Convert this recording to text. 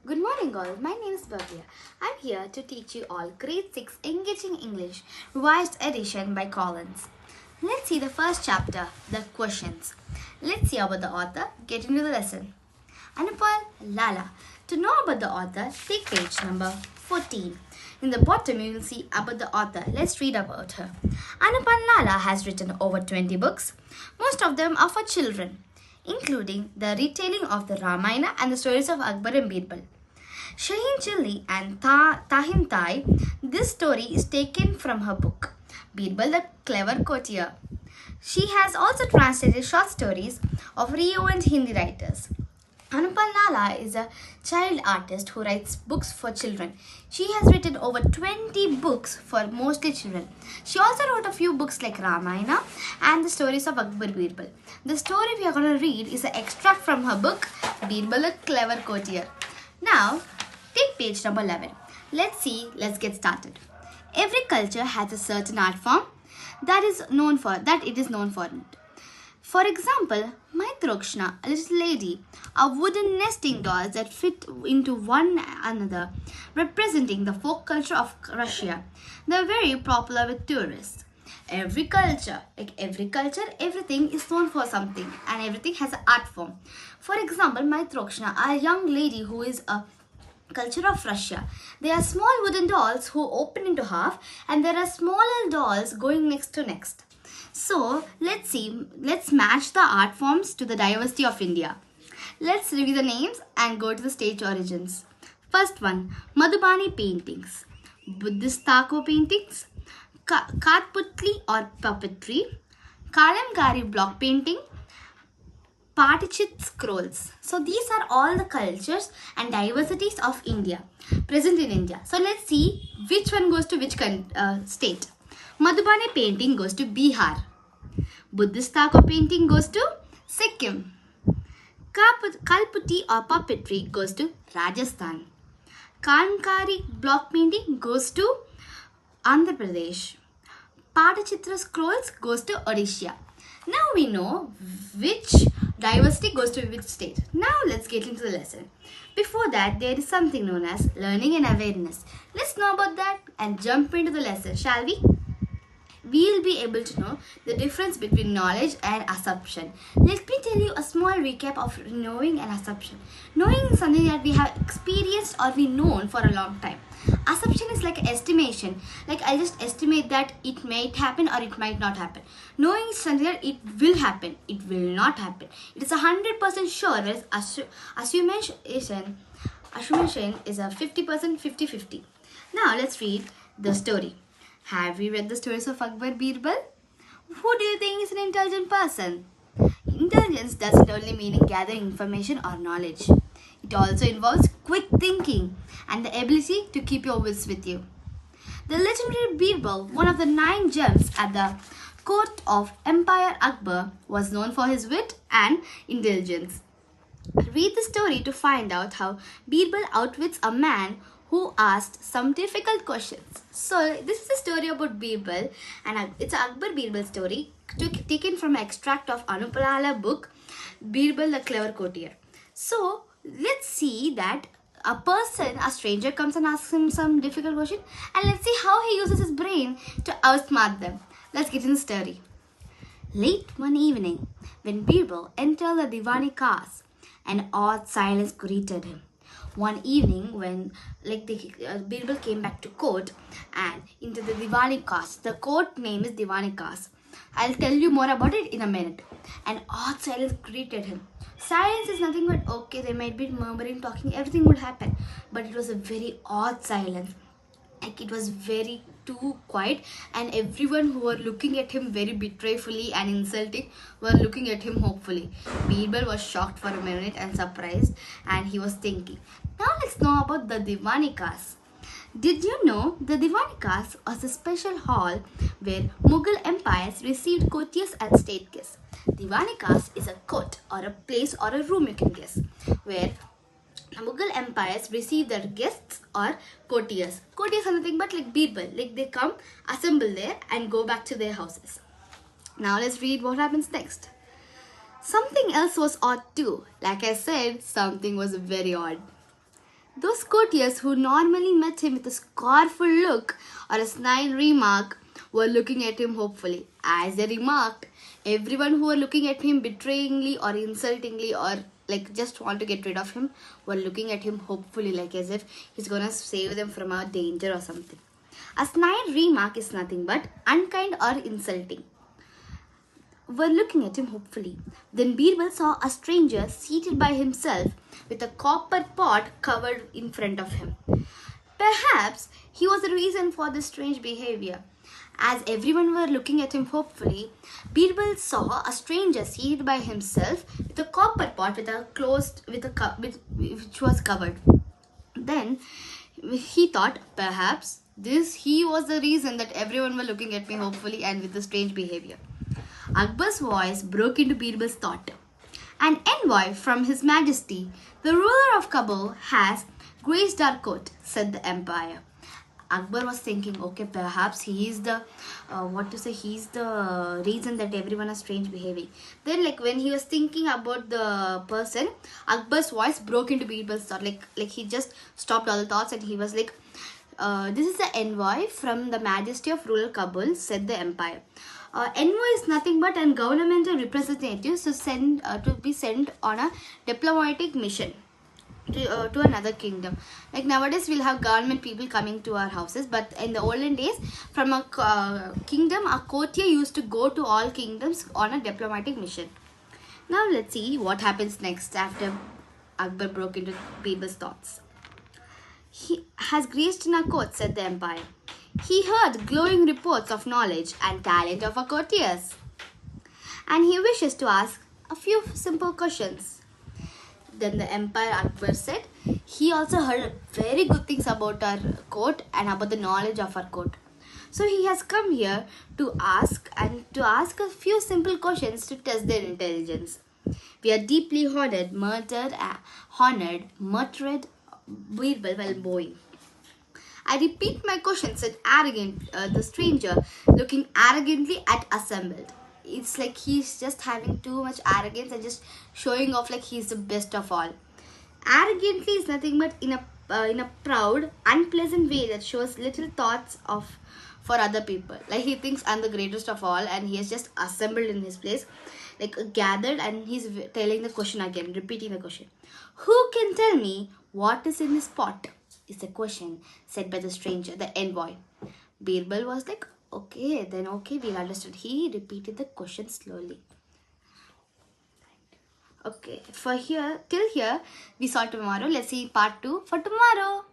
Good morning all, my name is Bhavya. I'm here to teach you all Grade 6 Engaging English Revised Edition by Collins. Let's see the first chapter, the questions. Let's see about the author, get into the lesson. Anupal Lala. To know about the author, take page number 14. In the bottom you will see about the author. Let's read about her. Anupal Lala has written over 20 books. Most of them are for children, including the retelling of the Ramayana and the stories of Akbar and Birbal. Shaheen Chilli and Tahim Tai, this story is taken from her book, Birbal the Clever Courtier. She has also translated short stories of renowned Hindi writers. Anupal Lala is a child artist who writes books for children. She has written over 20 books for mostly children. She also wrote a few books like Ramayana and the stories of Akbar Birbal. The story we are going to read is an extract from her book, Birbal the Clever Courtier. Now, take page number 11. Let's get started. Every culture has a certain art form that it is known for. For example, Maitrokshna, a little lady, are wooden nesting dolls that fit into one another, representing the folk culture of Russia. They are very popular with tourists. Every culture, everything is known for something and everything has an art form. For example, Maitrokshna, a young lady who is a culture of Russia. They are small wooden dolls who open into half, and there are smaller dolls going next to next. So let's match the art forms to the diversity of India. Let's review the names and go to the stage origins. First one, Madhubani paintings, Buddhist Tako paintings, Kathputli or puppetry, Kalamkari block painting, Patichit scrolls. So these are all the cultures and diversities of India, present in India. So let's see which one goes to which state. Madhubani painting goes to Bihar. Buddhist Tako painting goes to Sikkim. Kalputi or puppetry goes to Rajasthan. Kalamkari block painting goes to Andhra Pradesh. Patichitra scrolls goes to Odisha. Now we know which diversity goes to which state. Now let's get into the lesson. Before that, there is something known as learning and awareness. Let's know about that and jump into the lesson, shall we? We'll be able to know the difference between knowledge and assumption. Let me tell you a small recap of knowing and assumption. Knowing is something that we have experienced or we known for a long time. Assumption is like an estimation. Like I just estimate that it might happen or it might not happen. Knowing is something that it will happen, it will not happen. It is 100% sure, whereas assumption is a 50% 50-50. Now let's read the story. Have you read the stories of Akbar Birbal? Who do you think is an intelligent person? Intelligence doesn't only mean in gathering information or knowledge. It also involves quick thinking and the ability to keep your wits with you. The legendary Birbal, one of the 9 gems at the court of Empire Akbar, was known for his wit and intelligence. Read the story to find out how Birbal outwits a man who asked some difficult questions. So this is a story about Birbal, and it's an Akbar Birbal story taken from an extract of Anupal Lala book, Birbal the Clever Courtier. So let's see that a stranger comes and asks him some difficult question, and let's see how he uses his brain to outsmart them. Let's get in the story. Late one evening, when Birbal entered the Diwani cast, an odd silence greeted him. One evening when Birbal came back to court and into the Diwani cast. The court name is Diwani cast. I'll tell you more about it in a minute. An odd silence greeted him. Silence is nothing but okay, they might be murmuring, talking, everything would happen. But it was a very odd silence. Like it was very too quiet, and everyone who were looking at him very betrayfully and insulting were looking at him hopefully. Birbal was shocked for a minute and surprised, and he was thinking. Now let's know about the Divanikas. Did you know the Divanikas was a special hall where Mughal empires received courtiers and state guests? Divanikas is a court or a place or a room, you can guess, where Mughal empires receive their guests or courtiers. Courtiers are nothing but like Birbal. Like they come, assemble there and go back to their houses. Now let's read what happens next. Something else was odd too. Like I said, something was very odd. Those courtiers who normally met him with a scornful look or a snide remark were looking at him hopefully. As they remarked, everyone who were looking at him betrayingly or insultingly or like just want to get rid of him were looking at him hopefully, like as if he's gonna save them from a danger or something. A snide remark is nothing but unkind or insulting. Were looking at him hopefully. Then Birbal saw a stranger seated by himself with a copper pot covered in front of him. Perhaps he was the reason for this strange behavior. As everyone were looking at him hopefully, Birbal saw a stranger seated by himself with a copper pot which was covered. Then he thought perhaps he was the reason that everyone were looking at me hopefully and with a strange behavior. Akbar's voice broke into Birbal's thought. An envoy from His Majesty, the ruler of Kabul, has graced our court, said the empire. Akbar was thinking, okay, perhaps he is the, he's the reason that everyone is strange behaving. Then like when he was thinking about the person, Akbar's voice broke into Birbal's thought. Like he just stopped all the thoughts and he was like, this is the envoy from the Majesty of rural Kabul, said the empire. Envoy is nothing but a governmental representative to be sent on a diplomatic mission to another kingdom. Like nowadays we'll have government people coming to our houses, but in the olden days from a kingdom, a courtier used to go to all kingdoms on a diplomatic mission. Now let's see what happens next after Akbar broke into Birbal's thoughts. He has graced in our court, said the empire. He heard glowing reports of knowledge and talent of our courtiers, and he wishes to ask a few simple questions. Then the Empire Akbar said he also heard very good things about our court and about the knowledge of our court. So he has come here to ask a few simple questions to test their intelligence. We are deeply honored, muttered Birbal while bowing. I repeat my question, said the stranger, looking arrogantly at assembled. It's like he's just having too much arrogance and just showing off like he's the best of all. Arrogantly is nothing but in a proud, unpleasant way that shows little thoughts for other people. Like he thinks I'm the greatest of all and he has just assembled in his place, like gathered, and he's telling the question again, repeating the question. Who can tell me what is in this pot? Is the question said by the stranger, the envoy. Birbal was like, okay, we'll understand. He repeated the question slowly. Okay, till here we saw tomorrow. Let's see part 2 for tomorrow.